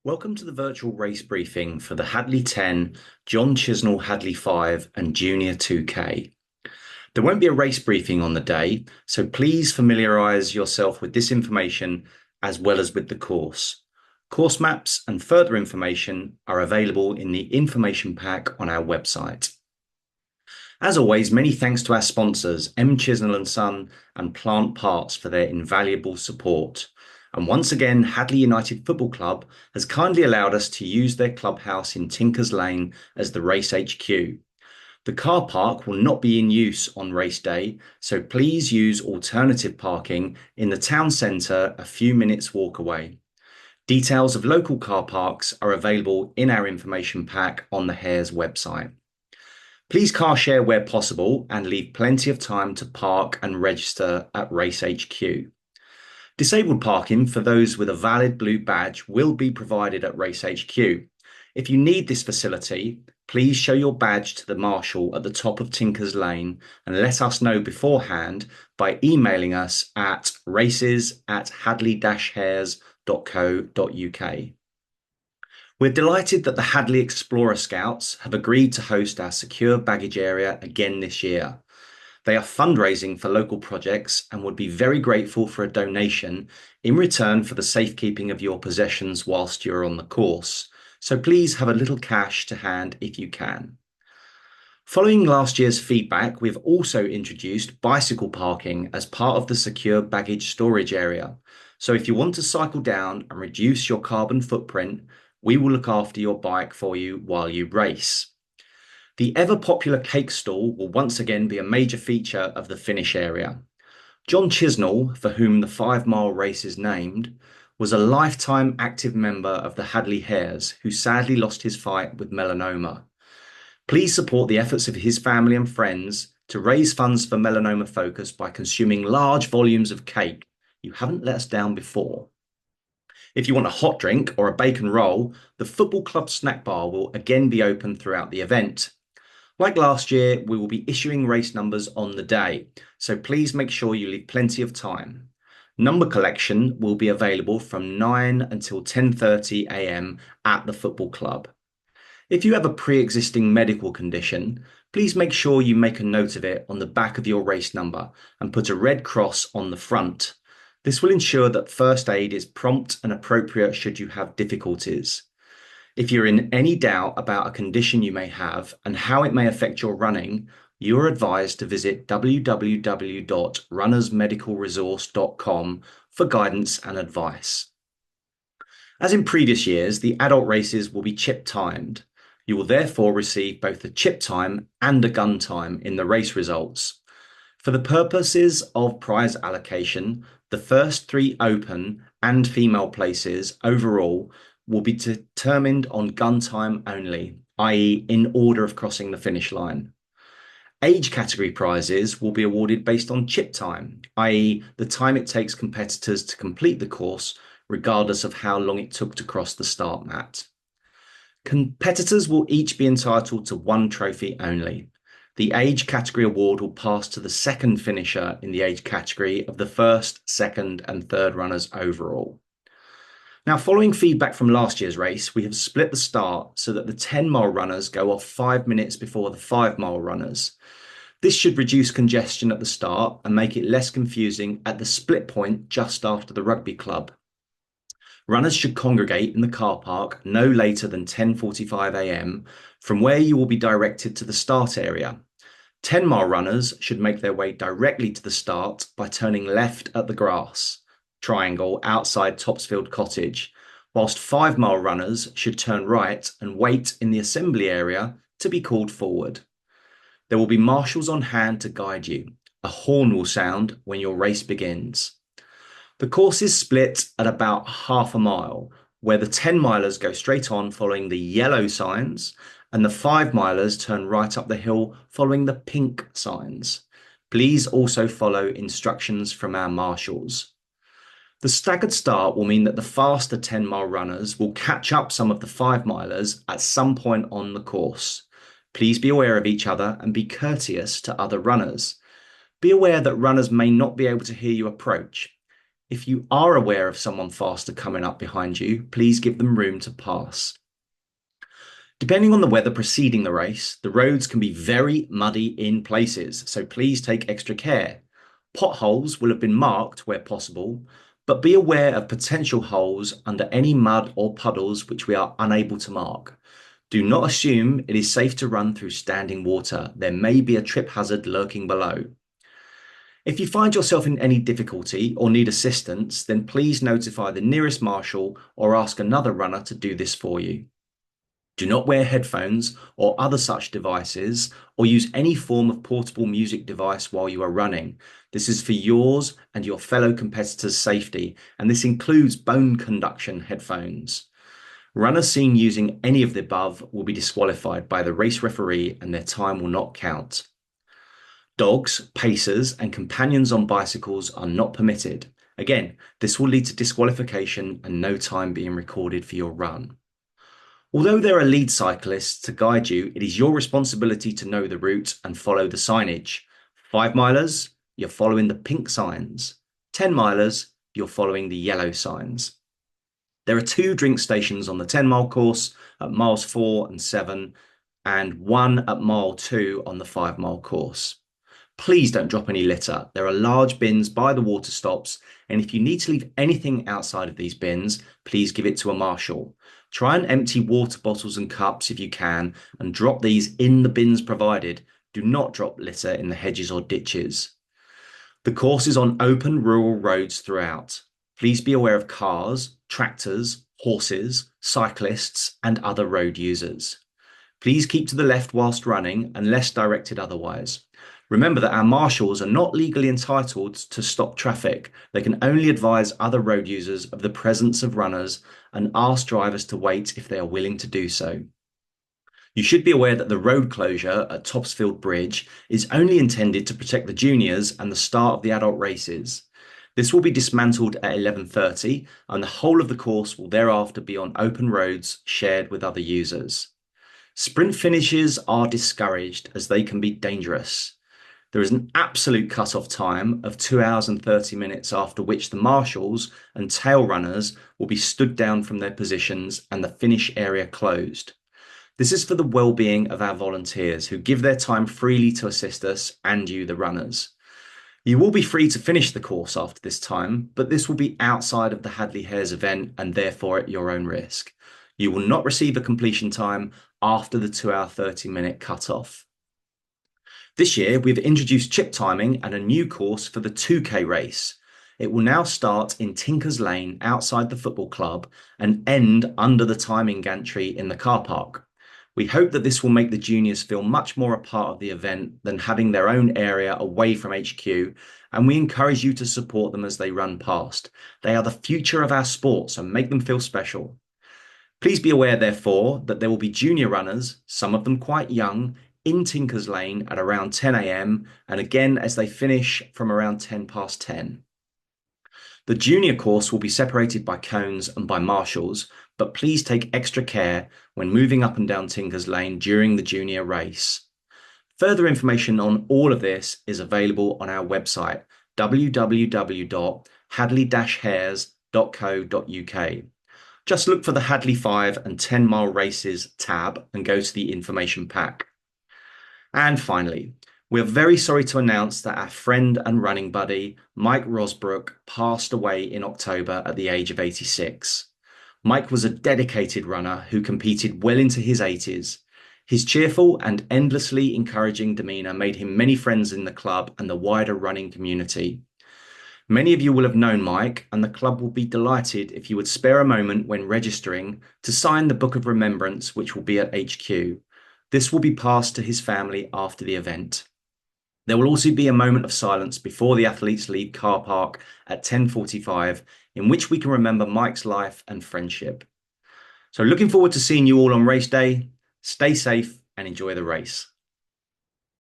Welcome to the virtual race briefing for the Hadleigh 10, John Chisnall Hadleigh 5 and Junior 2K. There won't be a race briefing on the day, so please familiarise yourself with this information as well as with the course. Course maps and further information are available in the information pack on our website. As always, many thanks to our sponsors, M. Chisnall & Son and Plant Parts, for their invaluable support. And once again, Hadleigh United Football Club has kindly allowed us to use their clubhouse in Tinkers Lane as the race HQ. The car park will not be in use on race day, so please use alternative parking in the town centre a few minutes walk away. Details of local car parks are available in our information pack on the Hares website. Please car share where possible and leave plenty of time to park and register at Race HQ. Disabled parking for those with a valid blue badge will be provided at Race HQ. If you need this facility, please show your badge to the marshal at the top of Tinkers Lane and let us know beforehand by emailing us at races@hadleigh-hares.co.uk. We're delighted that the Hadleigh Explorer Scouts have agreed to host our secure baggage area again this year. They are fundraising for local projects and would be very grateful for a donation in return for the safekeeping of your possessions whilst you're on the course. So please have a little cash to hand if you can. Following last year's feedback, we've also introduced bicycle parking as part of the secure baggage storage area. So if you want to cycle down and reduce your carbon footprint, we will look after your bike for you while you race. The ever-popular cake stall will once again be a major feature of the finish area. John Chisnall, for whom the 5-mile race is named, was a lifetime active member of the Hadleigh Hares who sadly lost his fight with melanoma. Please support the efforts of his family and friends to raise funds for melanoma focus by consuming large volumes of cake. You haven't let us down before. If you want a hot drink or a bacon roll, the football club snack bar will again be open throughout the event. Like last year, we will be issuing race numbers on the day, so please make sure you leave plenty of time. Number collection will be available from 9 until 10:30 a.m. at the football club. If you have a pre-existing medical condition, please make sure you make a note of it on the back of your race number and put a red cross on the front. This will ensure that first aid is prompt and appropriate should you have difficulties. If you're in any doubt about a condition you may have and how it may affect your running, you are advised to visit www.runnersmedicalresource.com for guidance and advice. As in previous years, the adult races will be chip timed. You will therefore receive both a chip time and a gun time in the race results. For the purposes of prize allocation, the first 3 open and female places overall will be determined on gun time only, i.e. in order of crossing the finish line. Age category prizes will be awarded based on chip time, i.e. the time it takes competitors to complete the course, regardless of how long it took to cross the start mat. Competitors will each be entitled to 1 trophy only. The age category award will pass to the second finisher in the age category of the first, second and third runners overall. Now, following feedback from last year's race, we have split the start so that the 10-mile runners go off 5 minutes before the 5-mile runners. This should reduce congestion at the start and make it less confusing at the split point just after the rugby club. Runners should congregate in the car park no later than 10:45 a.m, from where you will be directed to the start area. 10-mile runners should make their way directly to the start by turning left at the grass triangle outside Topsfield Cottage, whilst 5-mile runners should turn right and wait in the assembly area to be called forward. There will be marshals on hand to guide you. A horn will sound when your race begins. The course is split at about half a mile, where the 10-milers go straight on following the yellow signs and the 5-milers turn right up the hill following the pink signs. Please also follow instructions from our marshals. The staggered start will mean that the faster 10-mile runners will catch up some of the 5-milers at some point on the course. Please be aware of each other and be courteous to other runners. Be aware that runners may not be able to hear you approach. If you are aware of someone faster coming up behind you, please give them room to pass. Depending on the weather preceding the race, the roads can be very muddy in places, so please take extra care. Potholes will have been marked where possible, but be aware of potential holes under any mud or puddles which we are unable to mark. Do not assume it is safe to run through standing water. There may be a trip hazard lurking below. If you find yourself in any difficulty or need assistance, then please notify the nearest marshal or ask another runner to do this for you. Do not wear headphones or other such devices or use any form of portable music device while you are running. This is for yours and your fellow competitors' safety, and this includes bone conduction headphones. Runners seen using any of the above will be disqualified by the race referee and their time will not count. Dogs, pacers, and companions on bicycles are not permitted. Again, this will lead to disqualification and no time being recorded for your run. Although there are lead cyclists to guide you, it is your responsibility to know the route and follow the signage. 5-milers, you're following the pink signs. 10-milers, you're following the yellow signs. There are 2 drink stations on the 10-mile course at miles 4 and 7, and 1 at mile 2 on the 5-mile course. Please don't drop any litter. There are large bins by the water stops, and if you need to leave anything outside of these bins, please give it to a marshal. Try and empty water bottles and cups if you can, and drop these in the bins provided. Do not drop litter in the hedges or ditches. The course is on open rural roads throughout. Please be aware of cars, tractors, horses, cyclists, and other road users. Please keep to the left whilst running unless directed otherwise. Remember that our marshals are not legally entitled to stop traffic. They can only advise other road users of the presence of runners and ask drivers to wait if they are willing to do so. You should be aware that the road closure at Topsfield Bridge is only intended to protect the juniors and the start of the adult races. This will be dismantled at 11:30 and the whole of the course will thereafter be on open roads shared with other users. Sprint finishes are discouraged as they can be dangerous. There is an absolute cut-off time of 2 hours and 30 minutes after which the marshals and tail runners will be stood down from their positions and the finish area closed. This is for the well-being of our volunteers who give their time freely to assist us and you, the runners. You will be free to finish the course after this time, but this will be outside of the Hadleigh Hares event and therefore at your own risk. You will not receive a completion time after the 2 hour 30-minute cut-off. This year, we've introduced chip timing and a new course for the 2K race. It will now start in Tinkers Lane outside the football club and end under the timing gantry in the car park. We hope that this will make the juniors feel much more a part of the event than having their own area away from HQ, and we encourage you to support them as they run past. They are the future of our sport, so make them feel special. Please be aware, therefore, that there will be junior runners, some of them quite young, in Tinkers Lane at around 10 a.m. and again as they finish from around 10 past 10. The junior course will be separated by cones and by marshals, but please take extra care when moving up and down Tinkers Lane during the junior race. Further information on all of this is available on our website, www.hadleigh-hares.co.uk. Just look for the Hadleigh 5 and 10-mile races tab and go to the information pack. And finally, we're very sorry to announce that our friend and running buddy, Mike Rosbrook, passed away in October at the age of 86. Mike was a dedicated runner who competed well into his 80s. His cheerful and endlessly encouraging demeanour made him many friends in the club and the wider running community. Many of you will have known Mike, and the club will be delighted if you would spare a moment when registering to sign the Book of Remembrance, which will be at HQ. This will be passed to his family after the event. There will also be a moment of silence before the athletes leave car park at 10:45, in which we can remember Mike's life and friendship. So looking forward to seeing you all on race day. Stay safe and enjoy the race.